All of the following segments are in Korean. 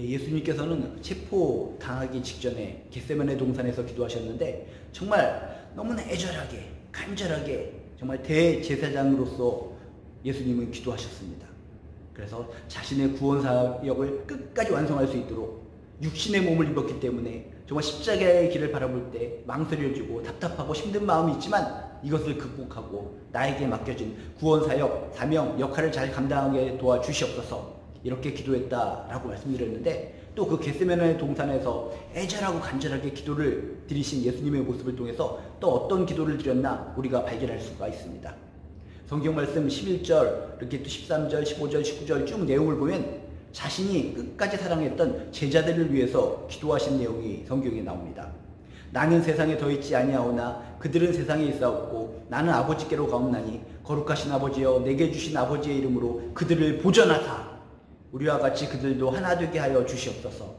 예수님께서는 체포당하기 직전에 겟세마네 동산에서 기도하셨는데 정말 너무나 애절하게 간절하게 정말 대제사장으로서 예수님은 기도하셨습니다. 그래서 자신의 구원 사역을 끝까지 완성할 수 있도록 육신의 몸을 입었기 때문에 정말 십자가의 길을 바라볼 때 망설여지고 답답하고 힘든 마음이 있지만 이것을 극복하고 나에게 맡겨진 구원 사역, 사명, 역할을 잘 감당하게 도와주시옵소서 이렇게 기도했다라고 말씀드렸는데 또 그 겟세마네 동산에서 애절하고 간절하게 기도를 드리신 예수님의 모습을 통해서 또 어떤 기도를 드렸나 우리가 발견할 수가 있습니다. 성경 말씀 11절 이렇게 또 13절, 15절, 19절 쭉 내용을 보면 자신이 끝까지 사랑했던 제자들을 위해서 기도하신 내용이 성경에 나옵니다. 나는 세상에 더 있지 아니하오나 그들은 세상에 있사옵고 나는 아버지께로 가옵나니 거룩하신 아버지여 내게 주신 아버지의 이름으로 그들을 보전하사 우리와 같이 그들도 하나 되게 하여 주시옵소서.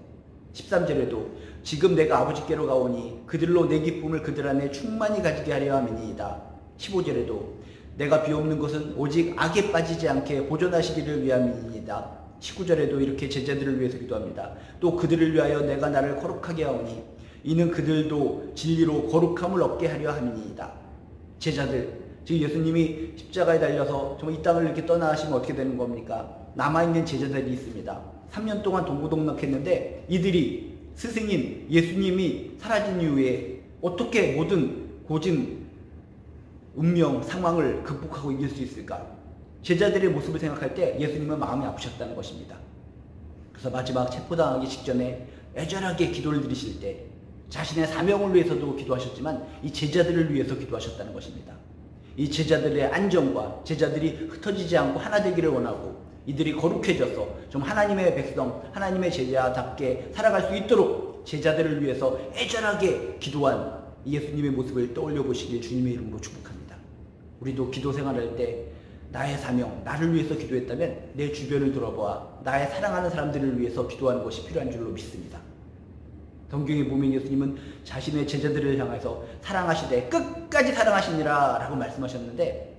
13절에도 지금 내가 아버지께로 가오니 그들로 내 기쁨을 그들 안에 충만히 가지게 하려 함이니이다. 15절에도 내가 비옵는 것은 오직 악에 빠지지 않게 보존하시기를 위함이니이다. 19절에도 이렇게 제자들을 위해서 기도합니다. 또 그들을 위하여 내가 나를 거룩하게 하오니 이는 그들도 진리로 거룩함을 얻게 하려 함이니이다. 제자들, 즉 예수님이 십자가에 달려서 정말 이 땅을 이렇게 떠나시면 어떻게 되는 겁니까? 남아있는 제자들이 있습니다. 3년 동안 동고동락했는데 이들이 스승인 예수님이 사라진 이후에 어떻게 모든 고진 운명, 상황을 극복하고 이길 수 있을까? 제자들의 모습을 생각할 때 예수님은 마음이 아프셨다는 것입니다. 그래서 마지막 체포당하기 직전에 애절하게 기도를 드리실 때 자신의 사명을 위해서도 기도하셨지만 이 제자들을 위해서 기도하셨다는 것입니다. 이 제자들의 안정과 제자들이 흩어지지 않고 하나 되기를 원하고 이들이 거룩해져서 좀 하나님의 백성, 하나님의 제자답게 살아갈 수 있도록 제자들을 위해서 애절하게 기도한 예수님의 모습을 떠올려 보시길 주님의 이름으로 축복합니다. 우리도 기도 생활할 때 나의 사명, 나를 위해서 기도했다면 내 주변을 돌아보아 나의 사랑하는 사람들을 위해서 기도하는 것이 필요한 줄로 믿습니다. 성경에 보면 예수님은 자신의 제자들을 향해서 사랑하시되 끝까지 사랑하시니라 라고 말씀하셨는데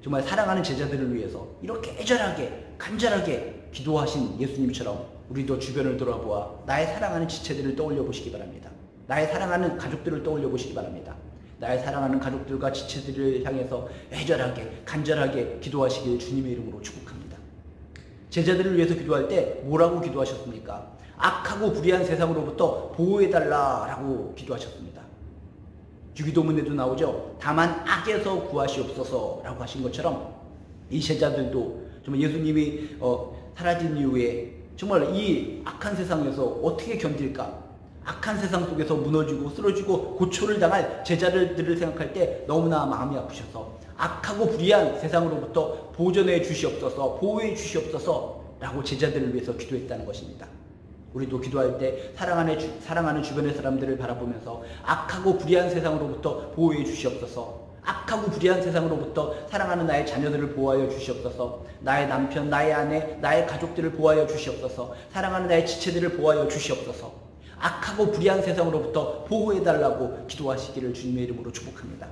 정말 사랑하는 제자들을 위해서 이렇게 애절하게 간절하게 기도하신 예수님처럼 우리도 주변을 돌아보아 나의 사랑하는 지체들을 떠올려 보시기 바랍니다. 나의 사랑하는 가족들을 떠올려 보시기 바랍니다. 나의 사랑하는 가족들과 지체들을 향해서 애절하게 간절하게 기도하시길 주님의 이름으로 축복합니다. 제자들을 위해서 기도할 때 뭐라고 기도하셨습니까? 악하고 불의한 세상으로부터 보호해달라라고 기도하셨습니다. 주기도문에도 나오죠. 다만 악에서 구하시옵소서라고 하신 것처럼 이 제자들도 정말 예수님이 사라진 이후에 정말 이 악한 세상에서 어떻게 견딜까? 악한 세상 속에서 무너지고 쓰러지고 고초를 당할 제자들을 생각할 때 너무나 마음이 아프셔서 악하고 불의한 세상으로부터 보존해 주시옵소서, 보호해 주시옵소서 라고 제자들을 위해서 기도했다는 것입니다. 우리도 기도할 때 사랑하는 주변의 사람들을 바라보면서 악하고 불의한 세상으로부터 보호해 주시옵소서, 악하고 불의한 세상으로부터 사랑하는 나의 자녀들을 보호하여 주시옵소서, 나의 남편, 나의 아내, 나의 가족들을 보호하여 주시옵소서, 사랑하는 나의 지체들을 보호하여 주시옵소서, 악하고 불의한 세상으로부터 보호해달라고 기도하시기를 주님의 이름으로 축복합니다.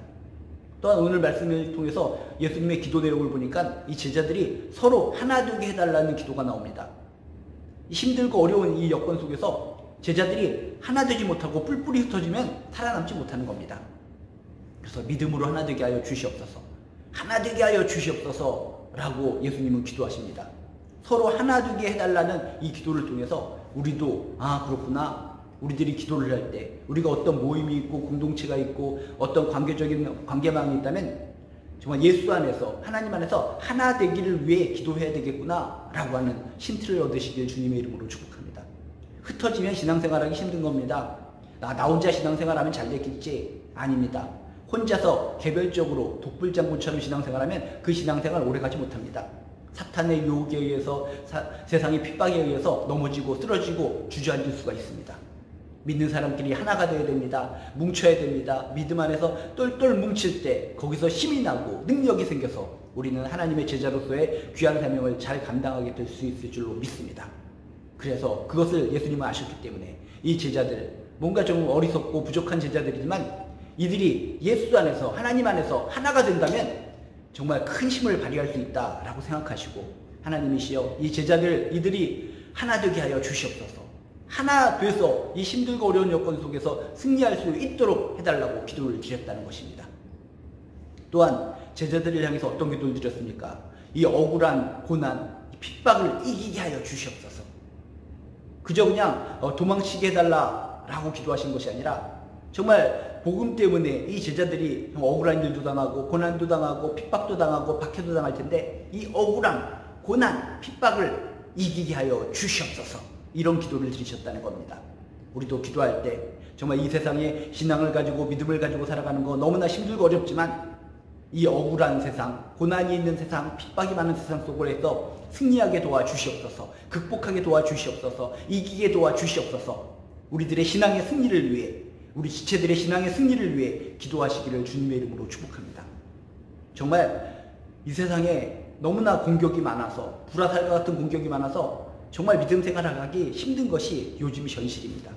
또한 오늘 말씀을 통해서 예수님의 기도 내용을 보니까 이 제자들이 서로 하나 되게 해달라는 기도가 나옵니다. 힘들고 어려운 이 여건 속에서 제자들이 하나 되지 못하고 뿔뿔이 흩어지면 살아남지 못하는 겁니다. 그래서 믿음으로 하나 되게 하여 주시옵소서, 하나 되게 하여 주시옵소서 라고 예수님은 기도하십니다. 서로 하나 되게 해달라는 이 기도를 통해서 우리도 그렇구나, 우리들이 기도를 할 때 우리가 어떤 모임이 있고 공동체가 있고 어떤 관계적인 관계망이 있다면 정말 예수 안에서 하나님 안에서 하나 되기를 위해 기도해야 되겠구나 라고 하는 힌트를 얻으시길 주님의 이름으로 축복합니다. 흩어지면 신앙생활하기 힘든 겁니다. 나 혼자 신앙생활하면 잘 되겠지? 아닙니다. 혼자서 개별적으로 독불장군처럼 신앙생활하면 그 신앙생활 오래가지 못합니다. 사탄의 유혹에 의해서 세상의 핍박에 의해서 넘어지고 쓰러지고 주저앉을 수가 있습니다. 믿는 사람끼리 하나가 되어야 됩니다. 뭉쳐야 됩니다. 믿음 안에서 똘똘 뭉칠 때 거기서 힘이 나고 능력이 생겨서 우리는 하나님의 제자로서의 귀한 사명을 잘 감당하게 될 수 있을 줄로 믿습니다. 그래서 그것을 예수님은 아셨기 때문에 이 제자들, 뭔가 좀 어리석고 부족한 제자들이지만 이들이 예수 안에서 하나님 안에서 하나가 된다면 정말 큰 힘을 발휘할 수 있다라고 생각하시고 하나님이시여 이 제자들 이들이 하나 되게 하여 주시옵소서. 하나 돼서 이 힘들고 어려운 여건 속에서 승리할 수 있도록 해달라고 기도를 드렸다는 것입니다. 또한 제자들을 향해서 어떤 기도를 드렸습니까? 이 억울한 고난, 핍박을 이기게 하여 주시옵소서. 그저 그냥 도망치게 해달라라고 기도하신 것이 아니라 정말 복음 때문에 이 제자들이 억울한 일도 당하고 고난도 당하고 핍박도 당하고 박해도 당할 텐데 이 억울한 고난, 핍박을 이기게 하여 주시옵소서. 이런 기도를 드리셨다는 겁니다. 우리도 기도할 때 정말 이 세상에 신앙을 가지고 믿음을 가지고 살아가는 거 너무나 힘들고 어렵지만 이 억울한 세상, 고난이 있는 세상, 핍박이 많은 세상 속에서 승리하게 도와주시옵소서. 극복하게 도와주시옵소서. 이기게 도와주시옵소서. 우리들의 신앙의 승리를 위해, 우리 지체들의 신앙의 승리를 위해 기도하시기를 주님의 이름으로 축복합니다. 정말 이 세상에 너무나 공격이 많아서, 불화살과 같은 공격이 많아서 정말 믿음 생활하기 힘든 것이 요즘 현실입니다.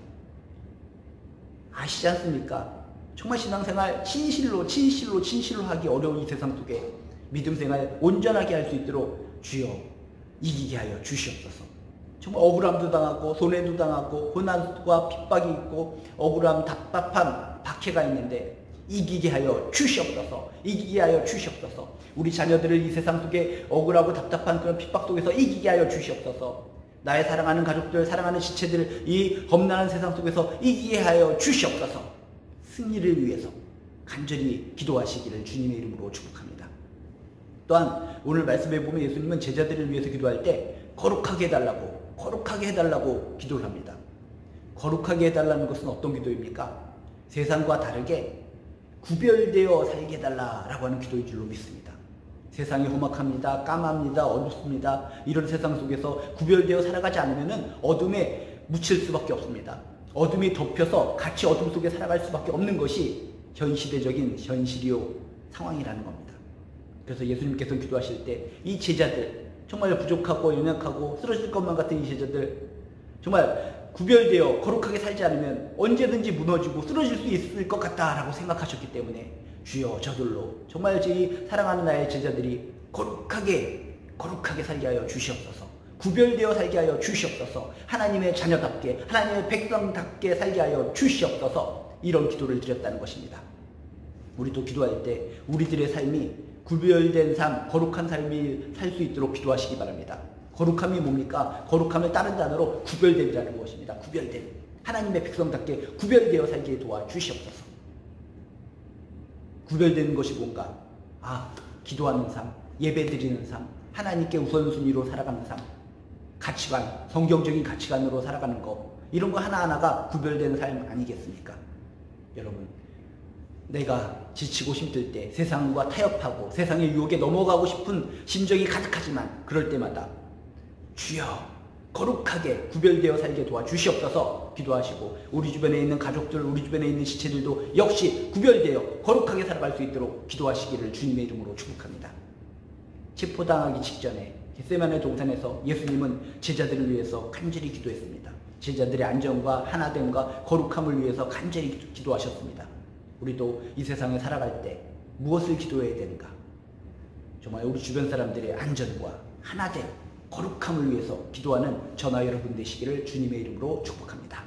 아시지 않습니까? 정말 신앙생활 진실로 하기 어려운 이 세상 속에 믿음생활 온전하게 할 수 있도록 주여 이기게 하여 주시옵소서. 정말 억울함도 당하고 손해도 당하고 고난과 핍박이 있고 억울함, 답답함, 박해가 있는데 이기게 하여 주시옵소서. 이기게 하여 주시옵소서. 우리 자녀들을 이 세상 속에 억울하고 답답한 그런 핍박 속에서 이기게 하여 주시옵소서. 나의 사랑하는 가족들, 사랑하는 지체들 이 험난한 세상 속에서 이기게 하여 주시옵소서. 승리를 위해서 간절히 기도하시기를 주님의 이름으로 축복합니다. 또한 오늘 말씀에 보면 예수님은 제자들을 위해서 기도할 때 거룩하게 해달라고 기도를 합니다. 거룩하게 해달라는 것은 어떤 기도입니까? 세상과 다르게 구별되어 살게 해달라고 하는 기도인 줄로 믿습니다. 세상이 험악합니다. 까맣니다. 어둡습니다. 이런 세상 속에서 구별되어 살아가지 않으면 어둠에 묻힐 수밖에 없습니다. 어둠이 덮여서 같이 어둠 속에 살아갈 수밖에 없는 것이 현시대적인 현실이요 상황이라는 겁니다. 그래서 예수님께서 기도하실 때 이 제자들 정말 부족하고 연약하고 쓰러질 것만 같은 이 제자들 정말 구별되어 거룩하게 살지 않으면 언제든지 무너지고 쓰러질 수 있을 것 같다라고 생각하셨기 때문에 주여 저들로 정말 제 사랑하는 나의 제자들이 거룩하게 살게 하여 주시옵소서. 구별되어 살게 하여 주시옵소서. 하나님의 자녀답게 하나님의 백성답게 살게 하여 주시옵소서. 이런 기도를 드렸다는 것입니다. 우리도 기도할 때 우리들의 삶이 구별된 삶, 거룩한 삶이 살 수 있도록 기도하시기 바랍니다. 거룩함이 뭡니까? 거룩함을 다른 단어로 구별됨이라는 것입니다. 구별됨. 하나님의 백성답게 구별되어 살게 도와주시옵소서. 구별되는 것이 뭔가? 기도하는 삶, 예배드리는 삶, 하나님께 우선순위로 살아가는 삶, 가치관, 성경적인 가치관으로 살아가는 것, 이런 거 하나하나가 구별되는 삶 아니겠습니까? 여러분, 내가 지치고 힘들 때 세상과 타협하고 세상의 유혹에 넘어가고 싶은 심정이 가득하지만 그럴 때마다 주여 거룩하게 구별되어 살게 도와주시옵소서 기도하시고 우리 주변에 있는 가족들, 우리 주변에 있는 지체들도 역시 구별되어 거룩하게 살아갈 수 있도록 기도하시기를 주님의 이름으로 축복합니다. 체포당하기 직전에 겟세마네 동산에서 예수님은 제자들을 위해서 간절히 기도했습니다. 제자들의 안전과 하나됨과 거룩함을 위해서 간절히 기도하셨습니다. 우리도 이 세상에 살아갈 때 무엇을 기도해야 되는가? 정말 우리 주변 사람들의 안전과 하나됨, 거룩함을 위해서 기도하는 저나 여러분 되시기를 주님의 이름으로 축복합니다.